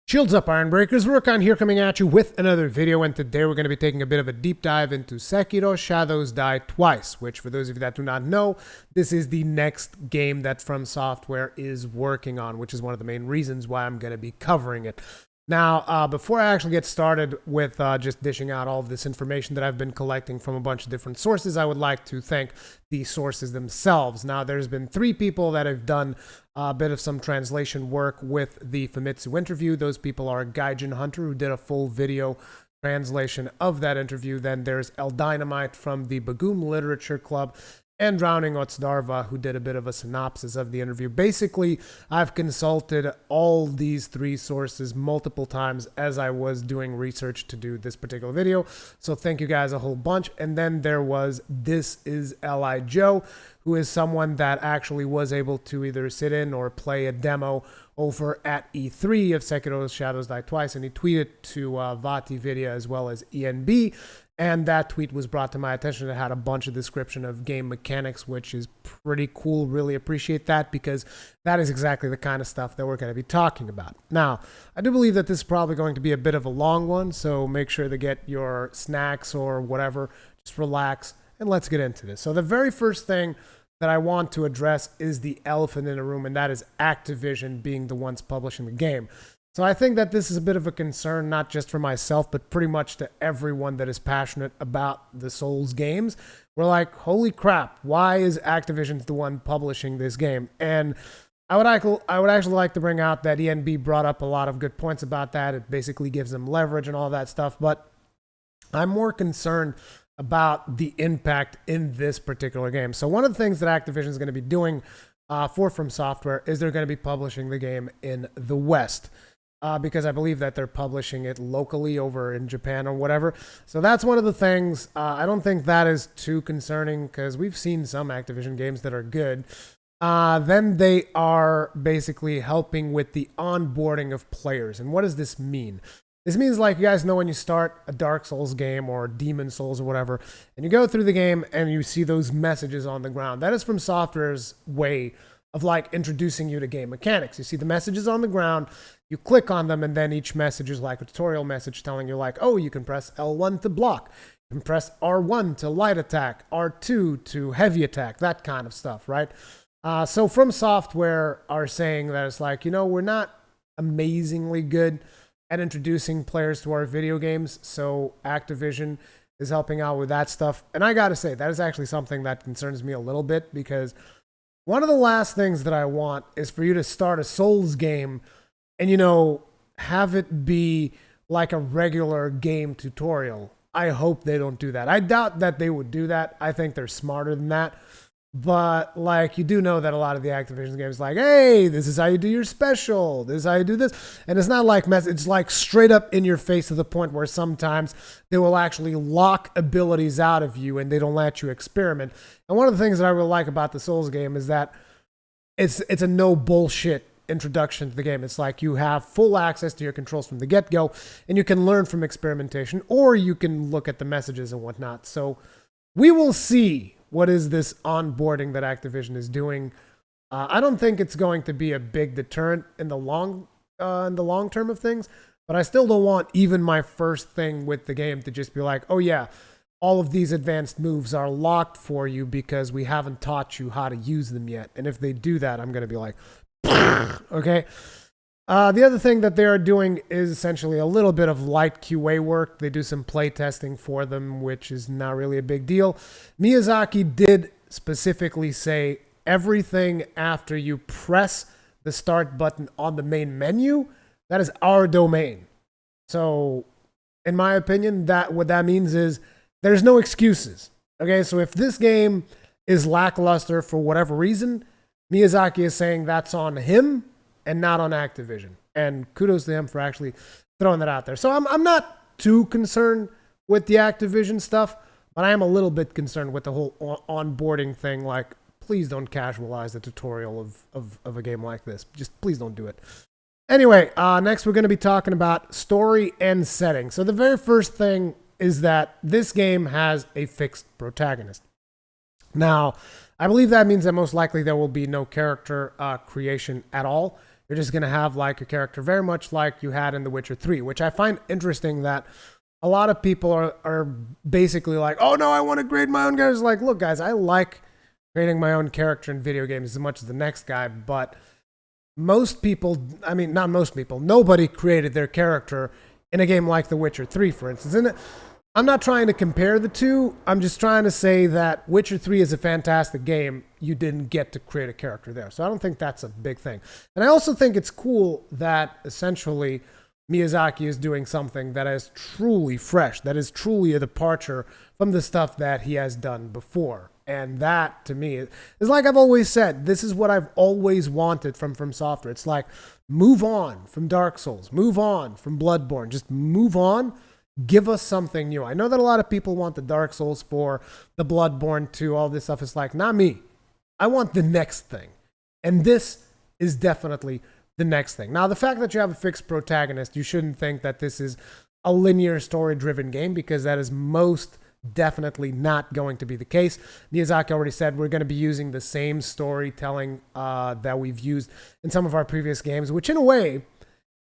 Shields up, Iron Breakers. Rurikhan here coming at you with another video, and today we're going to be taking a bit of a deep dive into Sekiro Shadows Die Twice, which, for those of you that do not know, this is the next game that From Software is working on, which is one of the main reasons why I'm going to be covering it. Now, before I actually get started with just dishing out all of this information that I've been collecting from a bunch of different sources, I would like to thank the sources themselves. Now, there's been 3 people that have done a bit of some translation work with the Famitsu interview. Those people are Gaijin Hunter, who did a full video translation of that interview. Then there's Eldynamite from the Bagoom Literature Club, and Drowning Otsdarva, who did a bit of a synopsis of the interview. Basically, I've consulted all these 3 sources multiple times as I was doing research to do this particular video. So thank you guys a whole bunch. And then there was ThisisLIJOE, who is someone that actually was able to either sit in or play a demo over at E3 of Sekiro Shadows Die Twice, and he tweeted to Vati Vidya as well as ENB. And that tweet was brought to my attention. It had a bunch of description of game mechanics, which is pretty cool. Really appreciate that, because that is exactly the kind of stuff that we're going to be talking about. Now, I do believe that this is probably going to be a bit of a long one, so make sure to get your snacks or whatever. Just relax, and let's get into this. So the very first thing that I want to address is the elephant in the room, and that is Activision being the ones publishing the game. So I think that this is a bit of a concern, not just for myself, but pretty much to everyone that is passionate about the Souls games. We're like, holy crap, why is Activision the one publishing this game? And I would actually like to bring out that ENB brought up a lot of good points about that. It basically gives them leverage and all that stuff, but I'm more concerned about the impact in this particular game. So one of the things that Activision is going to be doing for From Software is they're going to be publishing the game in the West. Because I believe that they're publishing it locally over in Japan or whatever. So that's one of the things. I don't think that is too concerning, because we've seen some Activision games that are good. Then they are basically helping with the onboarding of players. And what does this mean? This means, like, you guys know when you start a Dark Souls game or Demon Souls or whatever, and you go through the game and you see those messages on the ground. That is From Software's way of, like, introducing you to game mechanics. You see the messages on the ground, you click on them, and then each message is like a tutorial message telling you, like, oh, you can press L1 to block, you can press R1 to light attack, R2 to heavy attack, that kind of stuff, right? So From Software are saying that it's like, you know, we're not amazingly good at introducing players to our video games, so Activision is helping out with that stuff. And I gotta say, that is actually something that concerns me a little bit, because one of the last things that I want is for you to start a Souls game and, you know, have it be like a regular game tutorial. I hope they don't do that. I doubt that they would do that. I think they're smarter than that. But, like, you do know that a lot of the Activision games, like, hey, this is how you do your special, this is how you do this. And it's not like it's like straight up in your face, to the point where sometimes they will actually lock abilities out of you and they don't let you experiment. And one of the things that I really like about the Souls game is that it's a no bullshit introduction to the game. It's like you have full access to your controls from the get-go, and you can learn from experimentation, or you can look at the messages and whatnot. So we will see what is this onboarding that Activision is doing. I don't think it's going to be a big deterrent in the long term of things, but I still don't want even my first thing with the game to just be like, oh yeah, all of these advanced moves are locked for you because we haven't taught you how to use them yet. And if they do that, I'm going to be like, okay. The other thing that they are doing is essentially a little bit of light QA work. They do some play testing for them, which is not really a big deal. Miyazaki did specifically say everything after you press the start button on the main menu, that is our domain. So, in my opinion, what that means is there's no excuses. Okay, so if this game is lackluster for whatever reason, Miyazaki is saying that's on him and not on Activision. And kudos to him for actually throwing that out there. So I'm not too concerned with the Activision stuff, but I am a little bit concerned with the whole onboarding thing. Like, please don't casualize the tutorial of a game like this. Just please don't do it. Anyway, next we're going to be talking about story and setting. So the very first thing is that this game has a fixed protagonist. Now, I believe that means that most likely there will be no character creation at all. You're just going to have like a character very much like you had in The Witcher 3, which I find interesting that a lot of people are basically like, oh no, I want to create my own characters. Like, look, guys, I like creating my own character in video games as much as the next guy, but most people, I mean, not most people, nobody created their character in a game like The Witcher 3, for instance. And I'm not trying to compare the two. I'm just trying to say that Witcher 3 is a fantastic game. You didn't get to create a character there. So I don't think that's a big thing. And I also think it's cool that essentially Miyazaki is doing something that is truly fresh, that is truly a departure from the stuff that he has done before. And that, to me, is like I've always said, this is what I've always wanted from Software. It's like, move on from Dark Souls, move on from Bloodborne, just move on, give us something new. I know that a lot of people want the Dark Souls 4, the Bloodborne 2, all this stuff. It's like, not me. I want the next thing. And this is definitely the next thing. Now, the fact that you have a fixed protagonist, you shouldn't think that this is a linear story-driven game, because that is most definitely not going to be the case. Miyazaki already said we're going to be using the same storytelling that we've used in some of our previous games, which in a way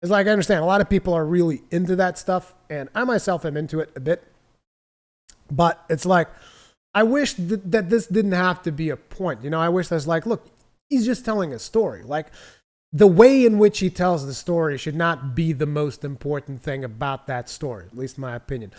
is like, I understand a lot of people are really into that stuff, and I myself am into it a bit, but it's like, I wish that this didn't have to be a point. You know, I wish there's like, look, he's just telling a story. Like, the way in which he tells the story should not be the most important thing about that story, at least in my opinion.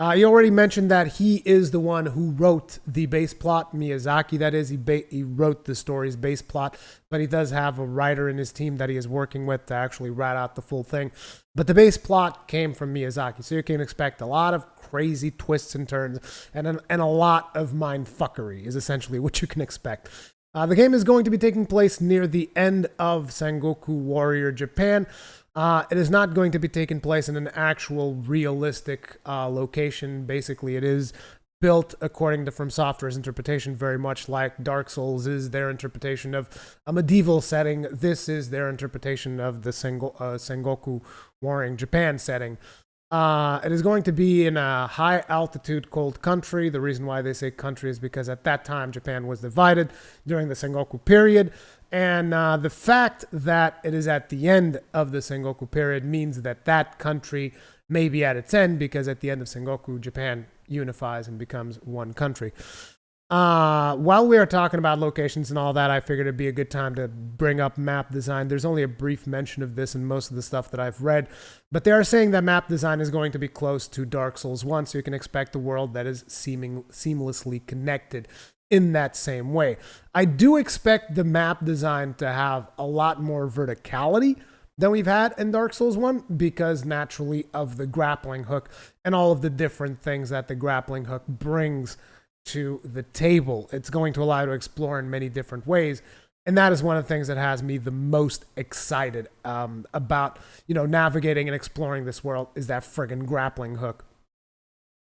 You already mentioned that he is the one who wrote the base plot, Miyazaki, that is. He wrote the story's base plot, but he does have a writer in his team that he is working with to actually write out the full thing. But the base plot came from Miyazaki, so you can expect a lot of crazy twists and turns, and a lot of mindfuckery is essentially what you can expect. The game is going to be taking place near the end of Sengoku Warrior Japan. It is not going to be taking place in an actual realistic location. Basically, it is built according to From Software's interpretation, very much like Dark Souls is their interpretation of a medieval setting. This is their interpretation of the Sengoku Warring Japan setting. It is going to be in a high-altitude cold country. The reason why they say country is because at that time, Japan was divided during the Sengoku period. And the fact that it is at the end of the Sengoku period means that that country may be at its end, because at the end of Sengoku, Japan unifies and becomes one country. While we are talking about locations and all that, I figured it'd be a good time to bring up map design. There's only a brief mention of this in most of the stuff that I've read, but they are saying that map design is going to be close to Dark Souls 1, so you can expect a world that is seamlessly connected in that same way. I do expect the map design to have a lot more verticality than we've had in Dark Souls 1, because naturally of the grappling hook and all of the different things that the grappling hook brings to the table. It's going to allow you to explore in many different ways, and that is one of the things that has me the most excited about, you know, navigating and exploring this world, is that friggin' grappling hook.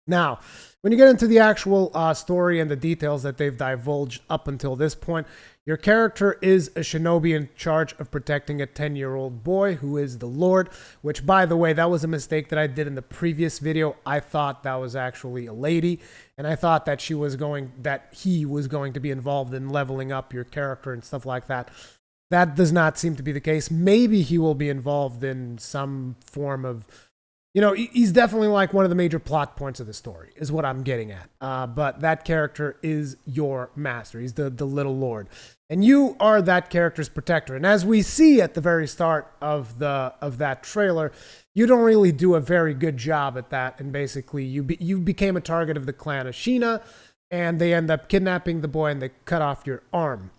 Now, when you get into the actual story and the details that they've divulged up until this point, your character is a shinobi in charge of protecting a 10-year-old boy who is the Lord, which, by the way, that was a mistake that I did in the previous video. I thought that was actually a lady, and I thought that he was going to be involved in leveling up your character and stuff like that. That does not seem to be the case. Maybe he will be involved in some form of, you know, he's definitely like one of the major plot points of the story, is what I'm getting at. But that character is your master. He's the little Lord. And you are that character's protector. And as we see at the very start of that trailer, you don't really do a very good job at that. And basically, you became a target of the clan Ashina, and they end up kidnapping the boy, and they cut off your arm.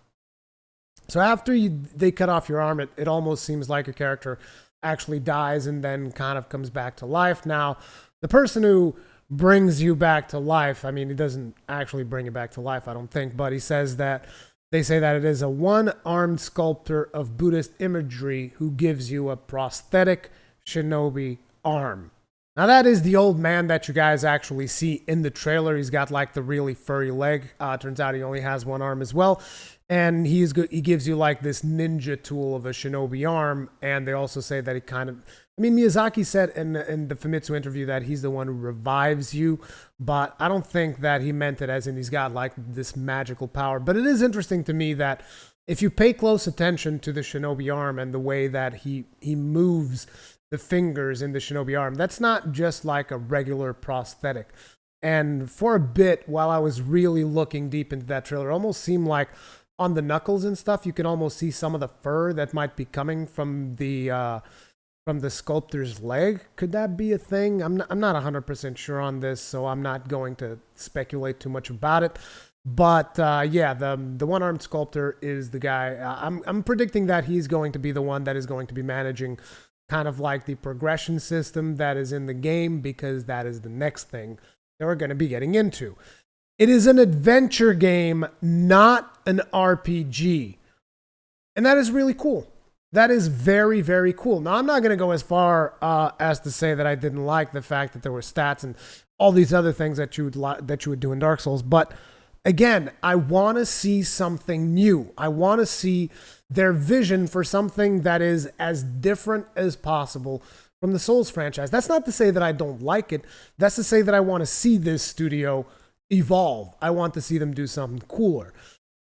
So after they cut off your arm, it almost seems like a character actually dies and then kind of comes back to life. Now, the person who brings you back to life, I mean, he doesn't actually bring you back to life, I don't think, but he says that they say that it is a one-armed sculptor of Buddhist imagery who gives you a prosthetic shinobi arm. Now, that is the old man that you guys actually see in the trailer. He's got like the really furry leg. Turns out he only has one arm as well. And he gives you like this ninja tool of a shinobi arm. And they also say that he kind of, I mean, Miyazaki said in the Famitsu interview that he's the one who revives you, but I don't think that he meant it as in he's got like this magical power. But it is interesting to me that if you pay close attention to the shinobi arm and the way that he moves the fingers in the shinobi arm, that's not just like a regular prosthetic. And for a bit, while I was really looking deep into that trailer, it almost seemed like on the knuckles and stuff, you can almost see some of the fur that might be coming from the sculptor's leg. Could that be a thing? I'm not 100% sure on this, so I'm not going to speculate too much about it. But yeah, the one-armed sculptor is the guy. I'm predicting that he's going to be the one that is going to be managing kind of like the progression system that is in the game, because that is the next thing that we're going to be getting into. It is an adventure game, not an RPG. And that is really cool. That is very, very cool. Now, I'm not going to go as far as to say that I didn't like the fact that there were stats and all these other things that you would do in Dark Souls. But again, I want to see something new. I want to see their vision for something that is as different as possible from the Souls franchise. That's not to say that I don't like it. That's to say that I want to see this studio evolve. I want to see them do something cooler.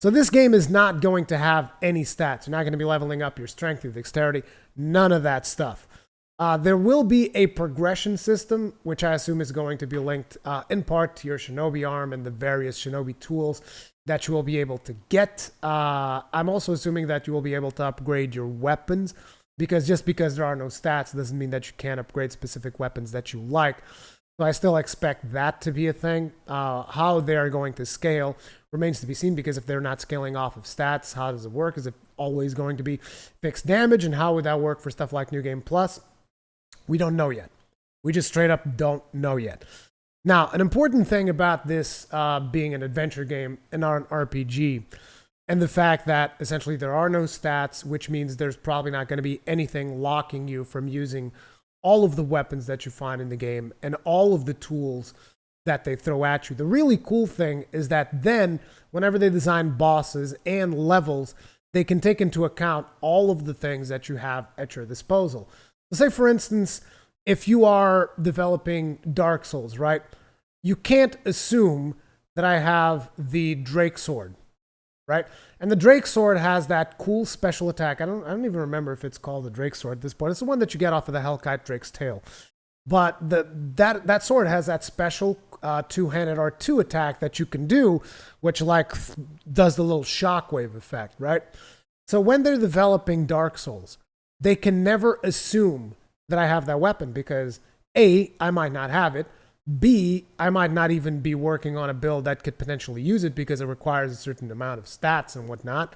So this game is not going to have any stats. You're not going to be leveling up your strength, your dexterity, none of that stuff. There will be a progression system, which I assume is going to be linked in part to your shinobi arm and the various shinobi tools that you will be able to get. I'm also assuming that you will be able to upgrade your weapons, because just because there are no stats doesn't mean that you can't upgrade specific weapons that you like. So I still expect that to be a thing. How they're going to scale remains to be seen, because if they're not scaling off of stats, how does it work? Is it always going to be fixed damage? And how would that work for stuff like New Game Plus? We don't know yet. We just straight up don't know yet. Now, an important thing about this being an adventure game and not an RPG, and the fact that essentially there are no stats, which means there's probably not going to be anything locking you from using all of the weapons that you find in the game and all of the tools that they throw at you. The really cool thing is that then, whenever they design bosses and levels, they can take into account all of the things that you have at your disposal. So say, for instance, if you are developing Dark Souls, right? You can't assume that I have the Drake Sword, right? And the Drake Sword has that cool special attack. I don't even remember if it's called the Drake Sword at this point. It's the one that you get off of the Hellkite Drake's tail. But that sword has that special two-handed R2 attack that you can do, which like does the little shockwave effect, right? So when they're developing Dark Souls, they can never assume that I have that weapon, because A, I might not have it. B, I might not even be working on a build that could potentially use it because it requires a certain amount of stats and whatnot.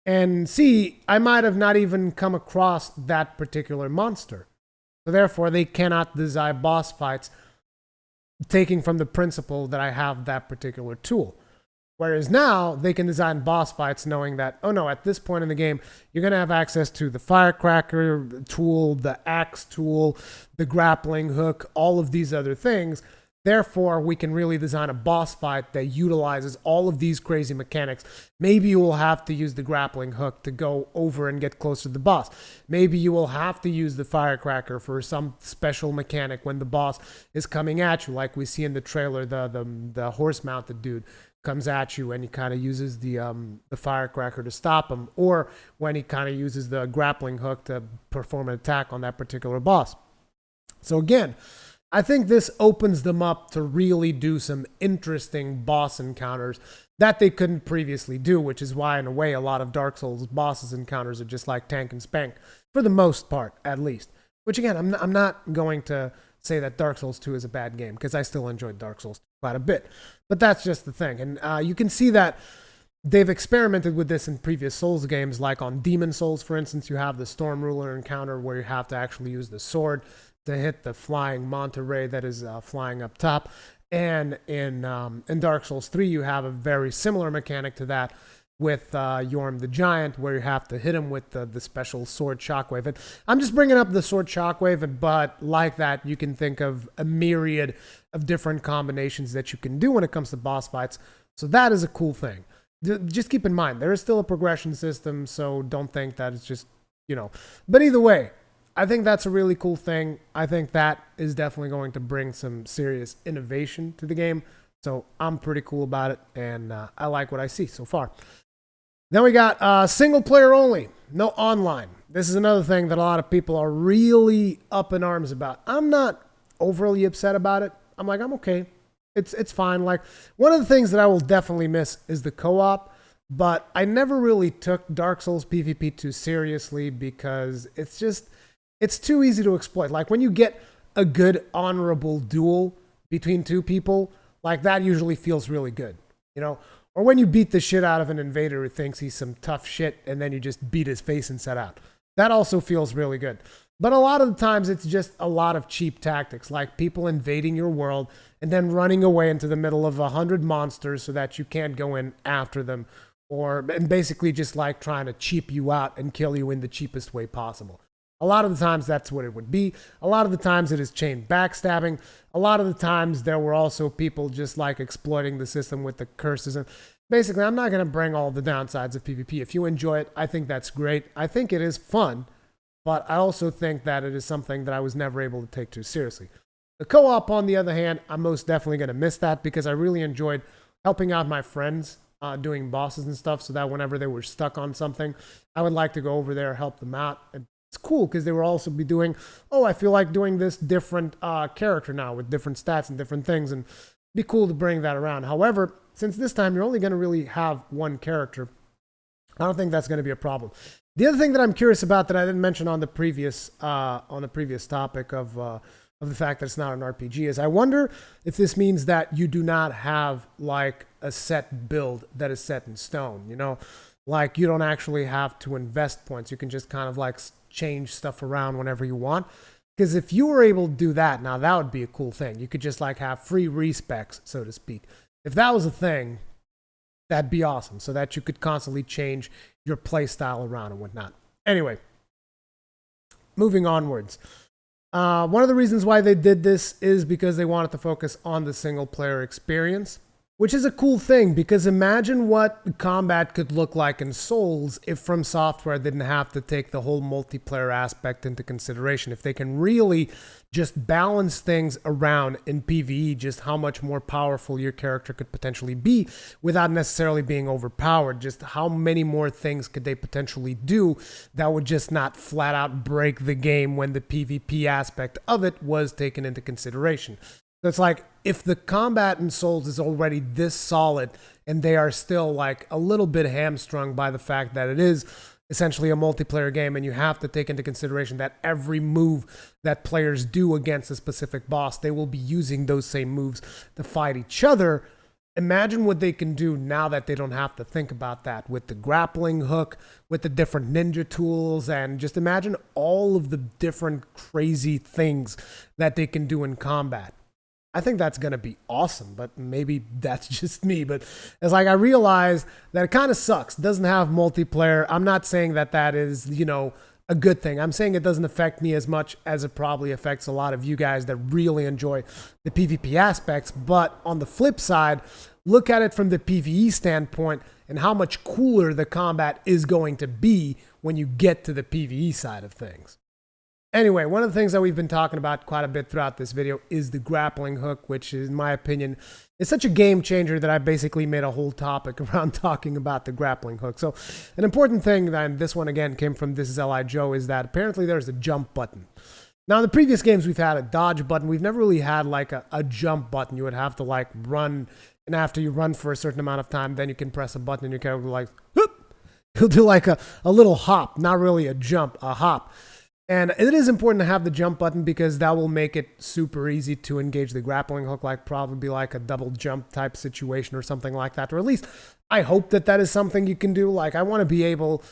And C, I might have not even come across that particular monster. So therefore, they cannot design boss fights taking from the principle that I have that particular tool. Whereas now, they can design boss fights knowing that, oh no, at this point in the game, you're going to have access to the firecracker tool, the axe tool, the grappling hook, all of these other things. Therefore, we can really design a boss fight that utilizes all of these crazy mechanics. Maybe you will have to use the grappling hook to go over and get closer to the boss. Maybe you will have to use the firecracker for some special mechanic when the boss is coming at you, like we see in the trailer, the horse-mounted dude comes at you and he kind of uses the firecracker to stop him, or when he kind of uses the grappling hook to perform an attack on that particular boss. So again, I think this opens them up to really do some interesting boss encounters that they couldn't previously do, which is why, in a way, a lot of Dark Souls bosses encounters are just like tank and spank, for the most part, at least. Which, again, I'm not going to say that Dark Souls 2 is a bad game, because I still enjoyed Dark Souls quite a bit. But that's just the thing. And you can see that they've experimented with this in previous Souls games, like on Demon Souls, for instance. You have the Storm Ruler encounter where you have to actually use the sword to hit the flying manta ray that is flying up top. And in Dark Souls 3, you have a very similar mechanic to that with Yorm the Giant, where you have to hit him with the special sword shockwave. And I'm just bringing up the sword shockwave, but like that, you can think of a myriad of different combinations that you can do when it comes to boss fights. So that is a cool thing. Just keep in mind, there is still a progression system, so don't think that it's just, But either way, I think that's a really cool thing. I think that is definitely going to bring some serious innovation to the game. So I'm pretty cool about it, and I like what I see so far. Then we got single player only, no online. This is another thing that a lot of people are really up in arms about. I'm not overly upset about it. I'm okay. It's fine. Like, one of the things that I will definitely miss is the co-op, but I never really took Dark Souls PvP too seriously because it's too easy to exploit. Like, when you get a good honorable duel between two people, like, that usually feels really good, you know? Or when you beat the shit out of an invader who thinks he's some tough shit and then you just beat his face and set out. That also feels really good. But a lot of the times it's just a lot of cheap tactics, like people invading your world and then running away into the middle of 100 monsters so that you can't go in after them, and basically just like trying to cheap you out and kill you in the cheapest way possible. A lot of the times that's what it would be. A lot of the times it is chain backstabbing. A lot of the times there were also people just like exploiting the system with the curses. And basically, I'm not going to bring all the downsides of PvP. If you enjoy it, I think that's great. I think it is fun, but I also think that it is something that I was never able to take too seriously. The co-op, on the other hand, I'm most definitely going to miss that because I really enjoyed helping out my friends doing bosses and stuff, so that whenever they were stuck on something, I would like to go over there, help them out. And it's cool because they will also be doing, I feel like doing this different character now with different stats and different things, and it'd be cool to bring that around. However, since this time you're only going to really have one character, I don't think that's going to be a problem. The other thing that I'm curious about that I didn't mention on the previous topic of the fact that it's not an RPG is I wonder if this means that you do not have like a set build that is set in stone, you know? Like, you don't actually have to invest points. You can just kind of like change stuff around whenever you want. Because if you were able to do that, now that would be a cool thing. You could just like have free respecs, so to speak. If that was a thing, that'd be awesome. So that you could constantly change your play style around and whatnot. Anyway, moving onwards. One of the reasons why they did this is because they wanted to focus on the single player experience, which is a cool thing because imagine what combat could look like in Souls if From Software didn't have to take the whole multiplayer aspect into consideration. If they can really just balance things around in PvE, just how much more powerful your character could potentially be without necessarily being overpowered. Just how many more things could they potentially do that would just not flat out break the game when the PvP aspect of it was taken into consideration. So it's like, if the combat in Souls is already this solid and they are still like a little bit hamstrung by the fact that it is essentially a multiplayer game and you have to take into consideration that every move that players do against a specific boss, they will be using those same moves to fight each other. Imagine what they can do now that they don't have to think about that with the grappling hook, with the different ninja tools, and just imagine all of the different crazy things that they can do in combat. I think that's going to be awesome, but maybe that's just me. But it's like I realize that it kind of sucks. It doesn't have multiplayer. I'm not saying that that is, a good thing. I'm saying it doesn't affect me as much as it probably affects a lot of you guys that really enjoy the PvP aspects. But on the flip side, look at it from the PvE standpoint and how much cooler the combat is going to be when you get to the PvE side of things. Anyway, one of the things that we've been talking about quite a bit throughout this video is the grappling hook, which in my opinion is such a game changer that I basically made a whole topic around talking about the grappling hook. So an important thing, and this one again came from ThisisLIJOE, is that apparently there's a jump button. Now in the previous games we've had a dodge button. We've never really had like a jump button. You would have to like run, and after you run for a certain amount of time, then you can press a button and you can like, whoop! You'll do like a little hop, not really a jump, a hop. And it is important to have the jump button because that will make it super easy to engage the grappling hook, like probably like a double jump type situation or something like that. Or at least I hope that that is something you can do. Like I want to be able,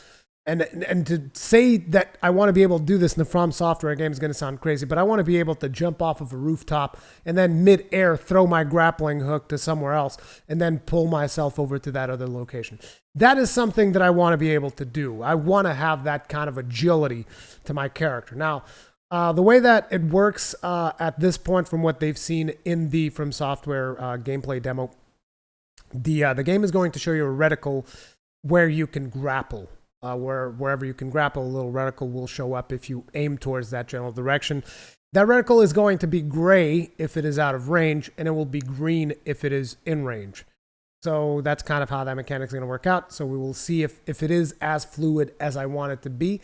and to say that I want to be able to do this in the From Software game is going to sound crazy, but I want to be able to jump off of a rooftop and then mid-air throw my grappling hook to somewhere else and then pull myself over to that other location. That is something that I want to be able to do. I want to have that kind of agility to my character. Now, the way that it works at this point from what they've seen in the From Software gameplay demo, the game is going to show you a reticle where you can grapple. Wherever you can grapple, a little reticle will show up if you aim towards that general direction. That reticle is going to be gray if it is out of range, and it will be green if it is in range. So that's kind of how that mechanic's going to work out. So we will see if it is as fluid as I want it to be.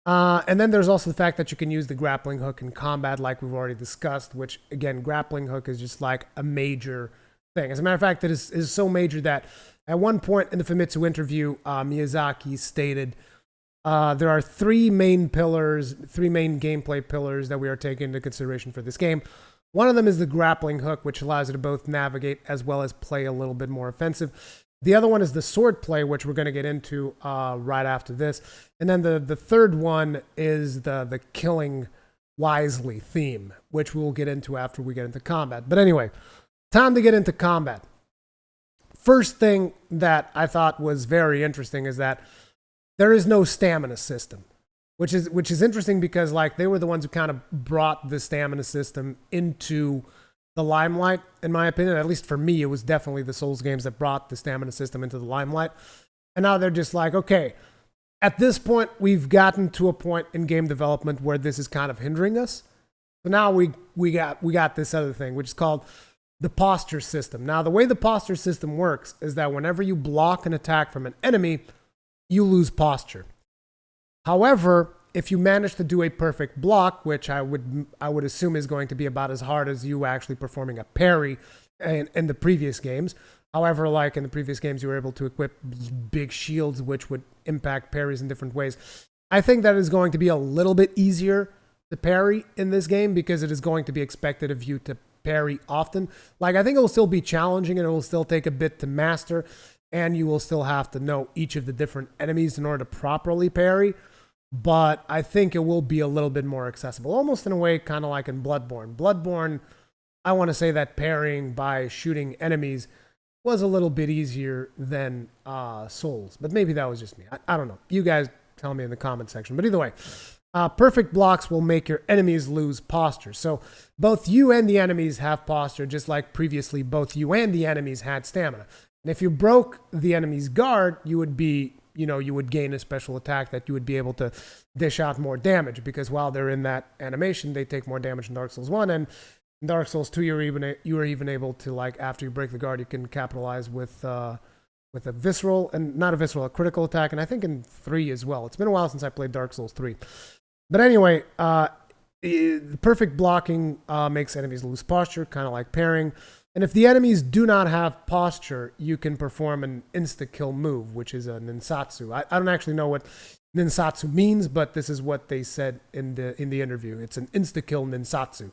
And then there's also the fact that you can use the grappling hook in combat like we've already discussed, which, again, grappling hook is just like a major thing. As a matter of fact, it is so major that at one point in the Famitsu interview, Miyazaki stated, there are three main gameplay pillars that we are taking into consideration for this game. One of them is the grappling hook, which allows you to both navigate as well as play a little bit more offensive. The other one is the sword play, which we're going to get into right after this. And then the third one is the killing wisely theme, which we'll get into after we get into combat. But anyway, time to get into combat. First thing that I thought was very interesting is that there is no stamina system, which is interesting because like they were the ones who kind of brought the stamina system into the limelight, in my opinion. At least for me, it was definitely the Souls games that brought the stamina system into the limelight. And now they're just like, okay, at this point, we've gotten to a point in game development where this is kind of hindering us. So now we got this other thing, which is called the posture system. Now, the way the posture system works is that whenever you block an attack from an enemy, you lose posture. However, if you manage to do a perfect block, which I would assume is going to be about as hard as you actually performing a parry in the previous games. However, like in the previous games, you were able to equip big shields, which would impact parries in different ways. I think that is going to be a little bit easier to parry in this game because it is going to be expected of you to parry often. Like, I think it will still be challenging and it will still take a bit to master, and you will still have to know each of the different enemies in order to properly parry. But I think it will be a little bit more accessible, almost in a way kind of like in Bloodborne. Bloodborne, I want to say that parrying by shooting enemies was a little bit easier than Souls, but maybe that was just me. I don't know. You guys tell me in the comment section. But either way, perfect blocks will make your enemies lose posture. So both you and the enemies have posture, just like previously both you and the enemies had stamina. And if you broke the enemy's guard, you would gain a special attack that you would be able to dish out more damage, because while they're in that animation, they take more damage in Dark Souls 1, and in Dark Souls 2, you are even able to, like, after you break the guard, you can capitalize with a visceral, and not a visceral, a critical attack, and I think in 3 as well. It's been a while since I played Dark Souls 3. But anyway, the perfect blocking makes enemies lose posture, kind of like parrying. And if the enemies do not have posture, you can perform an insta-kill move, which is a ninsatsu. I don't actually know what ninsatsu means, but this is what they said in the interview. It's an insta-kill ninsatsu.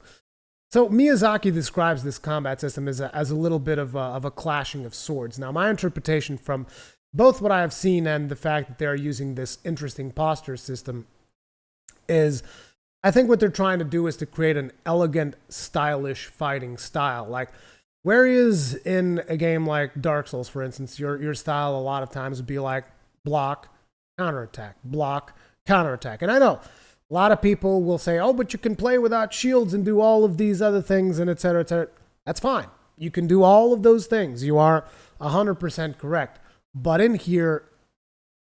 So Miyazaki describes this combat system as a little bit of a clashing of swords. Now, my interpretation from both what I have seen and the fact that they're using this interesting posture system is, I think what they're trying to do is to create an elegant, stylish fighting style. Like, whereas in a game like Dark Souls, for instance, your style a lot of times would be like block, counterattack, block, counterattack. And I know a lot of people will say, oh, but you can play without shields and do all of these other things and et cetera, et cetera. That's fine. You can do all of those things. You are 100% correct. But in here,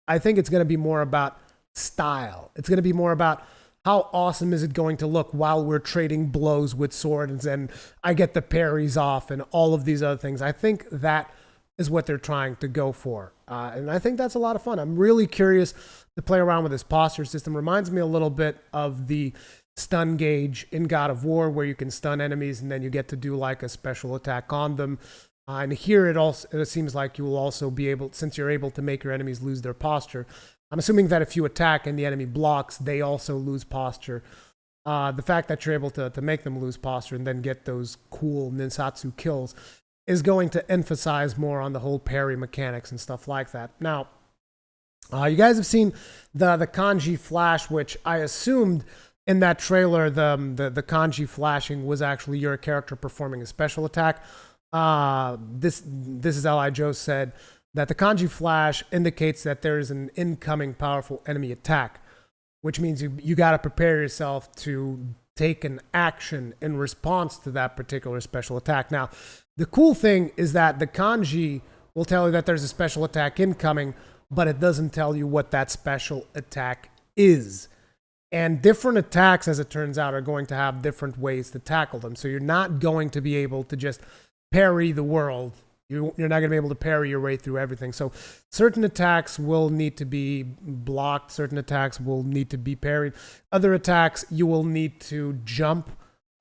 I think it's going to be more about style. It's going to be more about how awesome is it going to look while we're trading blows with swords and I get the parries off and all of these other things. I think that is what they're trying to go for. And I think that's a lot of fun. I'm really curious to play around with this posture system. Reminds me a little bit of the stun gauge in God of War, where you can stun enemies and then you get to do like a special attack on them. And here it seems like you will also be able, since you're able to make your enemies lose their posture, I'm assuming that if you attack and the enemy blocks, they also lose posture. The fact that you're able to make them lose posture and then get those cool ninsatsu kills is going to emphasize more on the whole parry mechanics and stuff like that. Now, you guys have seen the kanji flash, which I assumed in that trailer, the kanji flashing was actually your character performing a special attack. ThisisLIJOE said that the kanji flash indicates that there is an incoming powerful enemy attack, which means you got to prepare yourself to take an action in response to that particular special attack. Now, the cool thing is that the kanji will tell you that there's a special attack incoming, but it doesn't tell you what that special attack is. And different attacks, as it turns out, are going to have different ways to tackle them. So you're not going to be able to just parry the world You're not going to be able to parry your way through everything. So certain attacks will need to be blocked. Certain attacks will need to be parried. Other attacks, you will need to jump.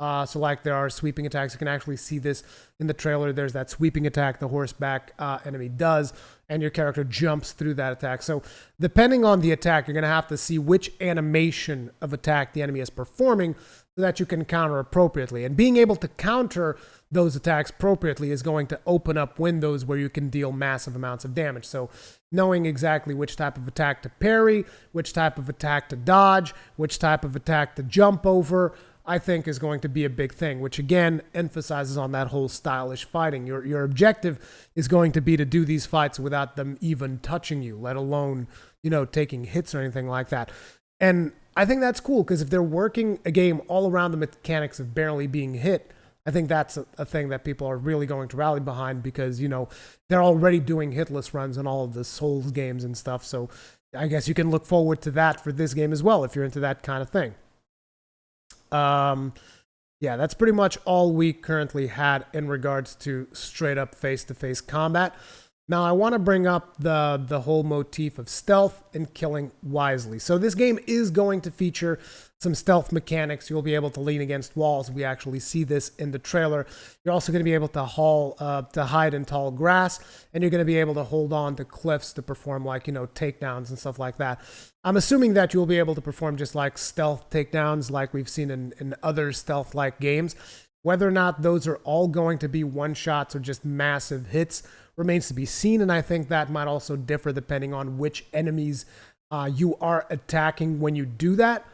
So like there are sweeping attacks. You can actually see this in the trailer. There's that sweeping attack the horseback enemy does, and your character jumps through that attack. So depending on the attack, you're going to have to see which animation of attack the enemy is performing so that you can counter appropriately. And being able to counter those attacks appropriately is going to open up windows where you can deal massive amounts of damage. So knowing exactly which type of attack to parry, which type of attack to dodge, which type of attack to jump over, I think is going to be a big thing, which again emphasizes on that whole stylish fighting. Your objective is going to be to do these fights without them even touching you, let alone, taking hits or anything like that. And I think that's cool, because if they're working a game all around the mechanics of barely being hit, I think that's a thing that people are really going to rally behind, because, they're already doing hitless runs in all of the Souls games and stuff. So I guess you can look forward to that for this game as well, if you're into that kind of thing. Yeah, that's pretty much all we currently had in regards to straight up face-to-face combat. Now, I want to bring up the whole motif of stealth and killing wisely. So this game is going to feature some stealth mechanics. You'll be able to lean against walls. We actually see this in the trailer. You're also going to be able to hide in tall grass, and you're going to be able to hold on to cliffs to perform takedowns and stuff like that. I'm assuming that you'll be able to perform just like stealth takedowns like we've seen in other stealth-like games. Whether or not those are all going to be one-shots or just massive hits remains to be seen, and I think that might also differ depending on which enemies you are attacking when you do that.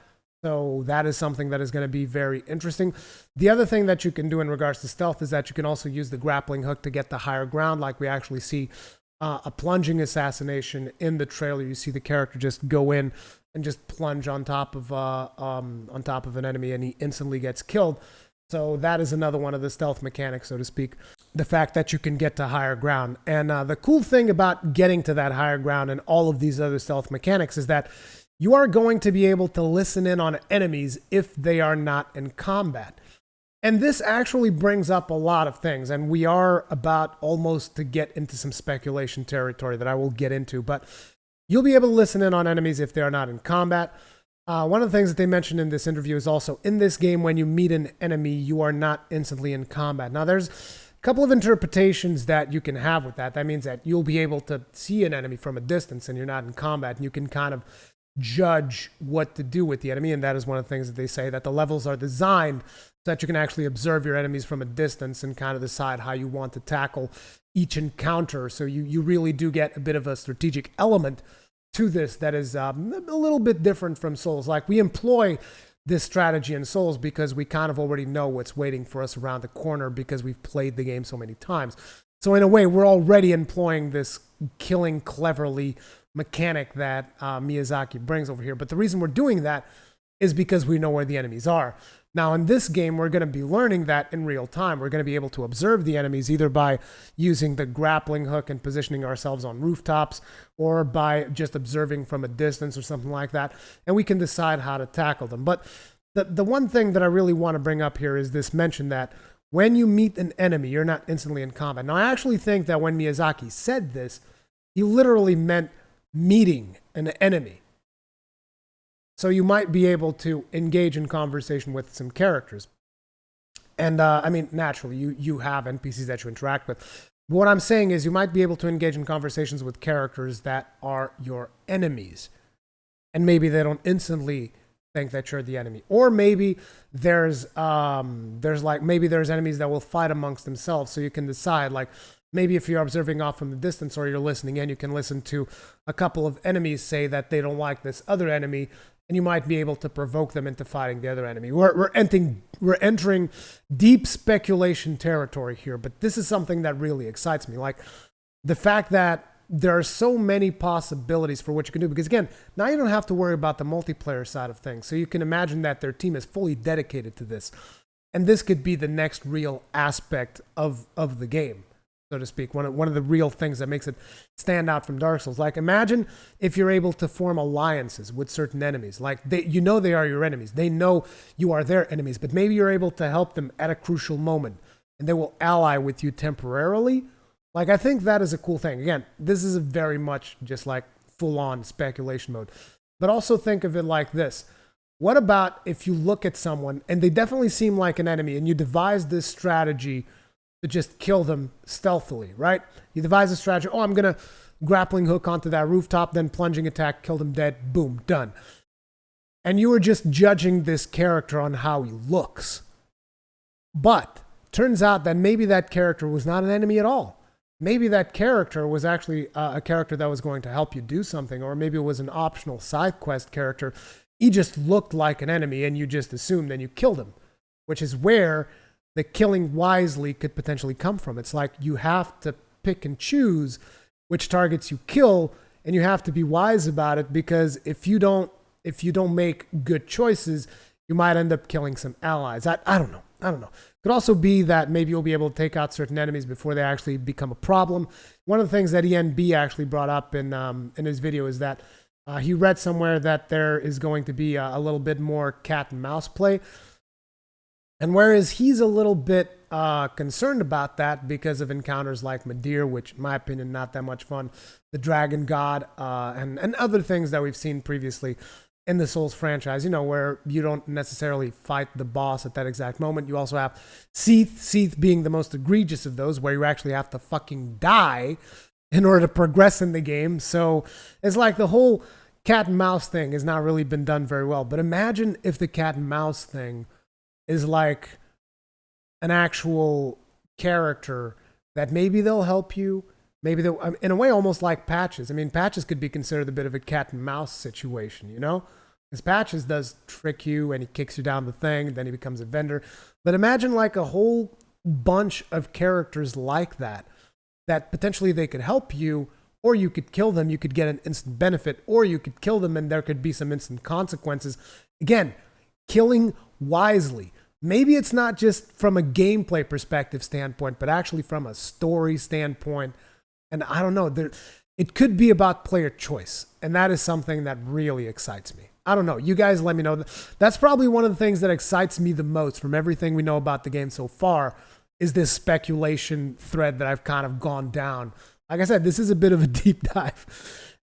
So that is something that is going to be very interesting. The other thing that you can do in regards to stealth is that you can also use the grappling hook to get the higher ground, like we actually see a plunging assassination in the trailer. You see the character just go in and just plunge on top of an enemy, and he instantly gets killed. So that is another one of the stealth mechanics, so to speak. The fact that you can get to higher ground. And the cool thing about getting to that higher ground and all of these other stealth mechanics is that you are going to be able to listen in on enemies if they are not in combat. And this actually brings up a lot of things, and we are about almost to get into some speculation territory that I will get into, but you'll be able to listen in on enemies if they are not in combat. One of the things that they mentioned in this interview is also in this game, when you meet an enemy, you are not instantly in combat. Now, there's a couple of interpretations that you can have with that. That means that you'll be able to see an enemy from a distance and you're not in combat, and you can kind of judge what to do with the enemy. And that is one of the things that they say, that the levels are designed so that you can actually observe your enemies from a distance and kind of decide how you want to tackle each encounter. So you really do get a bit of a strategic element to this that is a little bit different from Souls. Like, we employ this strategy in Souls because we kind of already know what's waiting for us around the corner because we've played the game so many times. So in a way, we're already employing this killing cleverly mechanic that Miyazaki brings over here. But the reason we're doing that is because we know where the enemies are. Now, in this game, we're going to be learning that in real time. We're going to be able to observe the enemies either by using the grappling hook and positioning ourselves on rooftops, or by just observing from a distance or something like that. And we can decide how to tackle them. But the one thing that I really want to bring up here is this mention that when you meet an enemy, you're not instantly in combat. Now, I actually think that when Miyazaki said this, he literally meant meeting an enemy. So you might be able to engage in conversation with some characters. And I mean, naturally, you have NPCs that you interact with. But what I'm saying is you might be able to engage in conversations with characters that are your enemies. And maybe they don't instantly think that you're the enemy. Or maybe there's enemies that will fight amongst themselves. So you can decide, like, maybe if you're observing off from the distance or you're listening in, you can listen to a couple of enemies say that they don't like this other enemy, and you might be able to provoke them into fighting the other enemy. We're entering deep speculation territory here, but this is something that really excites me. Like, the fact that there are so many possibilities for what you can do, because again, now you don't have to worry about the multiplayer side of things. So you can imagine that their team is fully dedicated to this. And this could be the next real aspect of the game, so to speak. One of the real things that makes it stand out from Dark Souls. Like, imagine if you're able to form alliances with certain enemies. Like, they are your enemies. They know you are their enemies, but maybe you're able to help them at a crucial moment, and they will ally with you temporarily, Like, I think that is a cool thing. Again, this is a very much just like full-on speculation mode. But also think of it like this. What about if you look at someone and they definitely seem like an enemy and you devise this strategy to just kill them stealthily, right? You devise a strategy, oh, I'm going to grappling hook onto that rooftop, then plunging attack, kill them dead, boom, done. And you were just judging this character on how he looks. But turns out that maybe that character was not an enemy at all. Maybe that character was actually a character that was going to help you do something, or maybe it was an optional side quest character. He just looked like an enemy and you just assumed and you killed him, which is where the killing wisely could potentially come from. It's like you have to pick and choose which targets you kill, and you have to be wise about it, because if you don't make good choices, you might end up killing some allies. I don't know. Could also be that maybe you'll be able to take out certain enemies before they actually become a problem. One of the things that ENB actually brought up in his video is that he read somewhere that there is going to be a little bit more cat and mouse play. And whereas he's a little bit concerned about that because of encounters like Madir, which in my opinion, not that much fun, the Dragon God, and other things that we've seen previously in the Souls franchise, you know, where you don't necessarily fight the boss at that exact moment. You also have Seath being the most egregious of those, where you actually have to fucking die in order to progress in the game. So it's like the whole cat and mouse thing has not really been done very well. But imagine if the cat and mouse thing is like an actual character that maybe they'll help you. Maybe they'll, in a way, almost like Patches. I mean, Patches could be considered a bit of a cat and mouse situation, you know? Because Patches does trick you and he kicks you down the thing, then he becomes a vendor. But imagine like a whole bunch of characters like that potentially they could help you, or you could kill them, you could get an instant benefit, or you could kill them and there could be some instant consequences. Again, killing wisely. Maybe it's not just from a gameplay perspective standpoint, but actually from a story standpoint. And I don't know, it could be about player choice. And that is something that really excites me. I don't know. You guys let me know. That's probably one of the things that excites me the most from everything we know about the game so far, is this speculation thread that I've kind of gone down. Like I said, this is a bit of a deep dive.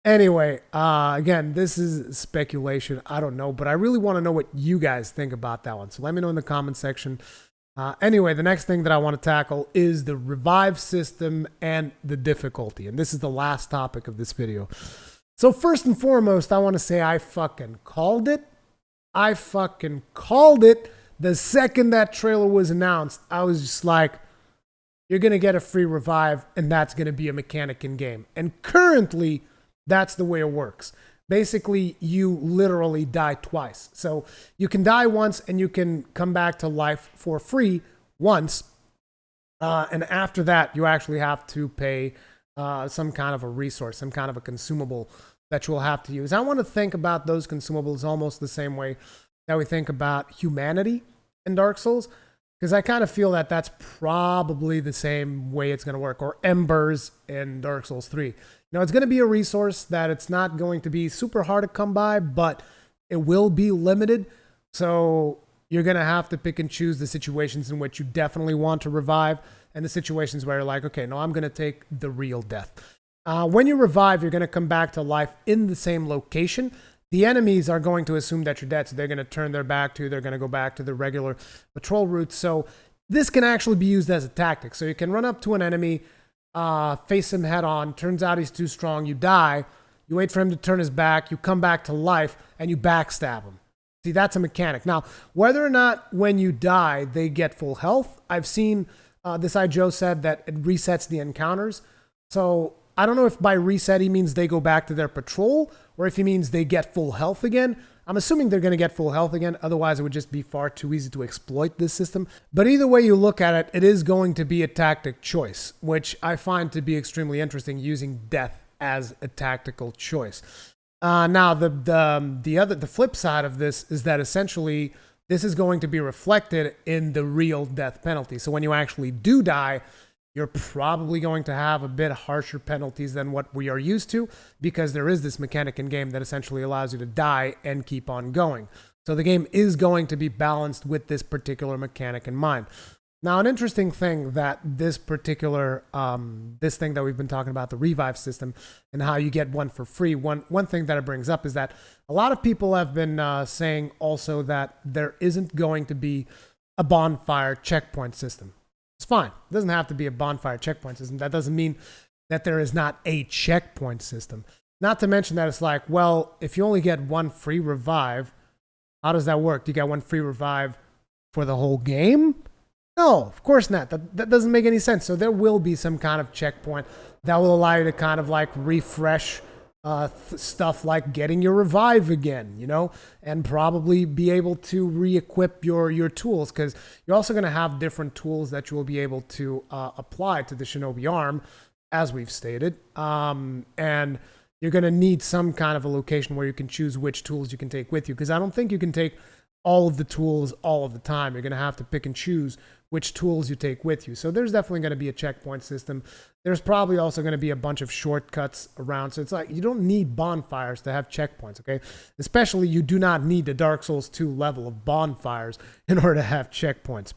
Anyway, again, this is speculation. I don't know, but I really want to know what you guys think about that one. So let me know in the comment section. Anyway, the next thing that I want to tackle is the revive system and the difficulty. And this is the last topic of this video. So first and foremost, I want to say I fucking called it. I fucking called it. The second that trailer was announced, I was just like, you're going to get a free revive, and that's going to be a mechanic in game. And currently, that's the way it works. Basically, you literally die twice. So you can die once and you can come back to life for free once. And after that, you actually have to pay some kind of a resource, some kind of a consumable that you'll have to use. I want to think about those consumables almost the same way that we think about humanity in Dark Souls, because I kind of feel that that's probably the same way it's going to work, or embers in Dark Souls 3. You know, it's going to be a resource that it's not going to be super hard to come by, but it will be limited. So you're going to have to pick and choose the situations in which you definitely want to revive, and the situations where you're like, okay, no, I'm going to take the real death. When you revive, you're going to come back to life in the same location. The enemies are going to assume that you're dead, so they're going to turn their back to you. They're going to go back to the regular patrol route. So this can actually be used as a tactic. So you can run up to an enemy, face him head on. Turns out he's too strong. You die. You wait for him to turn his back. You come back to life, and you backstab him. See, that's a mechanic. Now, whether or not when you die, they get full health, I've seen ThisisLIJOE said that it resets the encounters. So I don't know if by reset he means they go back to their patrol, or if he means they get full health again. I'm assuming they're going to get full health again. Otherwise, it would just be far too easy to exploit this system. But either way you look at it, it is going to be a tactic choice, which I find to be extremely interesting, using death as a tactical choice. Now, the flip side of this is that essentially this is going to be reflected in the real death penalty. So when you actually do die, you're probably going to have a bit harsher penalties than what we are used to, because there is this mechanic in game that essentially allows you to die and keep on going. So the game is going to be balanced with this particular mechanic in mind. Now, an interesting thing that this particular, this thing that we've been talking about, the revive system, and how you get one for free, one thing that it brings up is that a lot of people have been saying also that there isn't going to be a bonfire checkpoint system. It's fine. It doesn't have to be a bonfire checkpoint system. That doesn't mean that there is not a checkpoint system. Not to mention that it's like, well, if you only get one free revive, how does that work? Do you get one free revive for the whole game? No, of course not. That doesn't make any sense. So there will be some kind of checkpoint that will allow you to kind of like refresh stuff like getting your revive again, you know, and probably be able to re-equip your tools, because you're also going to have different tools that you will be able to apply to the Shinobi arm, as we've stated. And you're going to need some kind of a location where you can choose which tools you can take with you, because I don't think you can take all of the tools all of the time. You're going to have to pick and choose which tools you take with you. So there's definitely going to be a checkpoint system. There's probably also going to be a bunch of shortcuts around. So it's like you don't need bonfires to have checkpoints, okay? Especially you do not need the Dark Souls 2 level of bonfires in order to have checkpoints.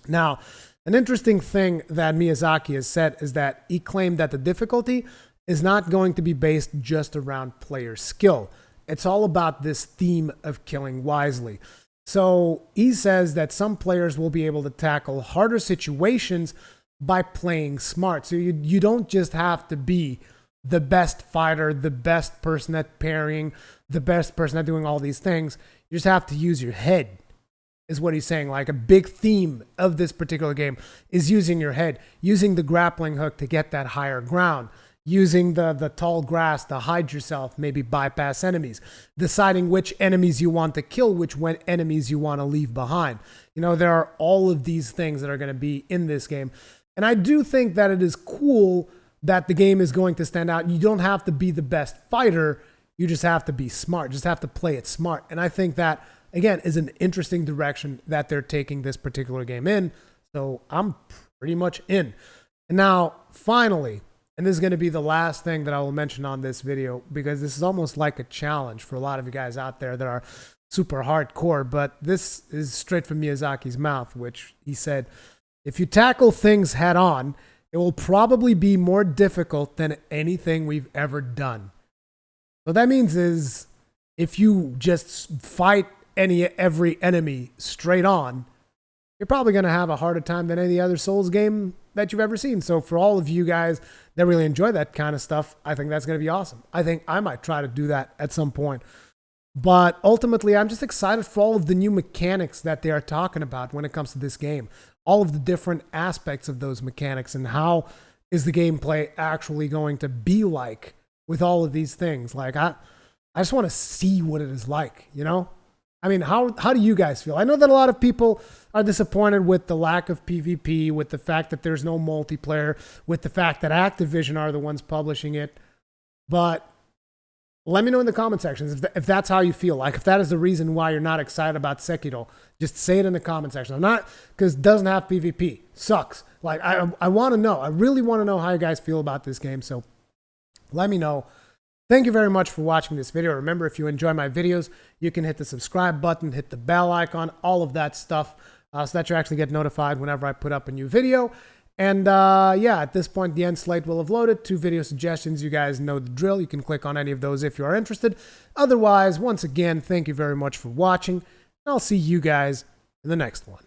Now, an interesting thing that Miyazaki has said is that he claimed that the difficulty is not going to be based just around player skill. It's all about this theme of killing wisely. So he says that some players will be able to tackle harder situations by playing smart. So you don't just have to be the best fighter, the best person at parrying, the best person at doing all these things. You just have to use your head, is what he's saying. Like a big theme of this particular game is using your head, using the grappling hook to get that higher ground, using the tall grass to hide yourself, maybe bypass enemies, deciding which enemies you want to kill, which enemies you want to leave behind. You know, there are all of these things that are going to be in this game. And I do think that it is cool that the game is going to stand out. You don't have to be the best fighter. You just have to be smart. Just have to play it smart. And I think that, again, is an interesting direction that they're taking this particular game in. So I'm pretty much in. And now, finally, and this is going to be the last thing that I will mention on this video, because this is almost like a challenge for a lot of you guys out there that are super hardcore, but this is straight from Miyazaki's mouth, which he said, if you tackle things head on, it will probably be more difficult than anything we've ever done. What that means is if you just fight every enemy straight on, you're probably going to have a harder time than any other Souls game that you've ever seen. So for all of you guys that really enjoy that kind of stuff, I think that's going to be awesome. I think I might try to do that at some point. But ultimately, I'm just excited for all of the new mechanics that they are talking about when it comes to this game. All of the different aspects of those mechanics, and how is the gameplay actually going to be like with all of these things. Like, I just want to see what it is like, you know? I mean, how do you guys feel? I know that a lot of people are disappointed with the lack of PvP, with the fact that there's no multiplayer, with the fact that Activision are the ones publishing it. But let me know in the comment sections if that's how you feel. Like, if that is the reason why you're not excited about Sekiro, just say it in the comment section. I'm not, because it doesn't have PvP. Sucks. Like, I want to know. I really want to know how you guys feel about this game. So let me know. Thank you very much for watching this video. Remember, if you enjoy my videos, you can hit the subscribe button, hit the bell icon, all of that stuff, so that you actually get notified whenever I put up a new video. And yeah, at this point, the end slate will have loaded. 2 video suggestions. You guys know the drill. You can click on any of those if you are interested. Otherwise, once again, thank you very much for watching. And I'll see you guys in the next one.